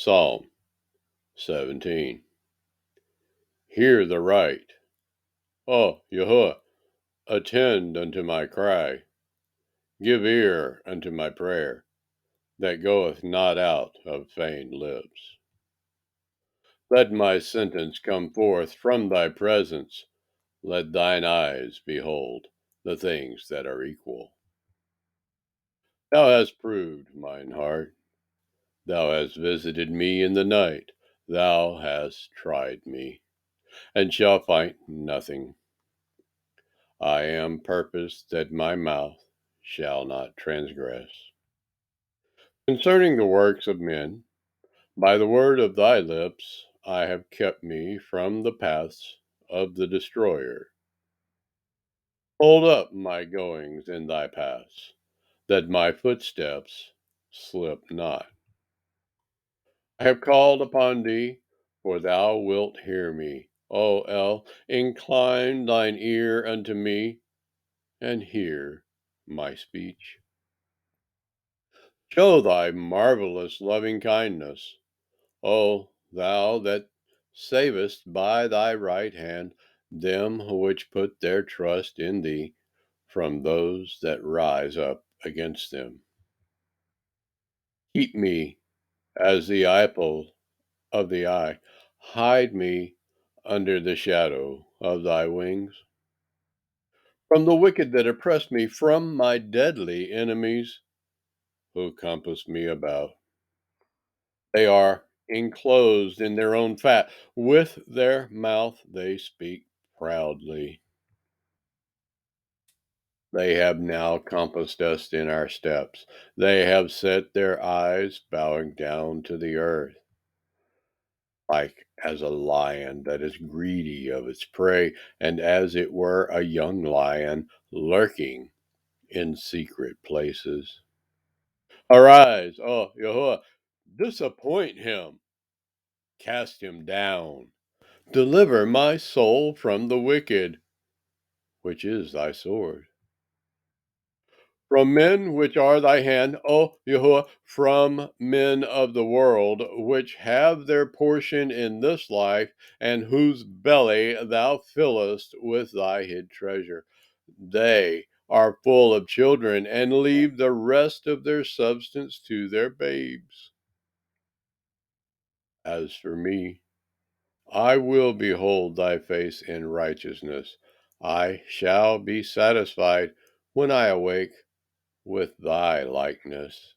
Psalm 17. Hear the right. O Yahuwah, attend unto my cry. Give ear unto my prayer, that goeth not out of feigned lips. Let my sentence come forth from thy presence. Let thine eyes behold the things that are equal. Thou hast proved mine heart. Thou hast visited me in the night. Thou hast tried me, and shall find nothing. I am purposed that my mouth shall not transgress. Concerning the works of men, by the word of thy lips, I have kept me from the paths of the destroyer. Hold up my goings in thy paths, that my footsteps slip not. I have called upon thee, for thou wilt hear me. O El, incline thine ear unto me, and hear my speech. Show thy marvelous loving kindness, O thou that savest by thy right hand them which put their trust in thee from those that rise up against them. Keep me as the apple of the eye. Hide me under the shadow of thy wings. From the wicked that oppress me, from my deadly enemies who compass me about. They are enclosed in their own fat. With their mouth they speak proudly. They have now compassed us in our steps. They have set their eyes bowing down to the earth, like as a lion that is greedy of its prey, and as it were a young lion lurking in secret places. Arise, O Yahuwah, disappoint him, cast him down. Deliver my soul from the wicked, which is thy sword. From men which are thy hand, O Yahuwah, from men of the world, which have their portion in this life, and whose belly thou fillest with thy hid treasure. They are full of children, and leave the rest of their substance to their babes. As for me, I will behold thy face in righteousness. I shall be satisfied when I awake with thy likeness.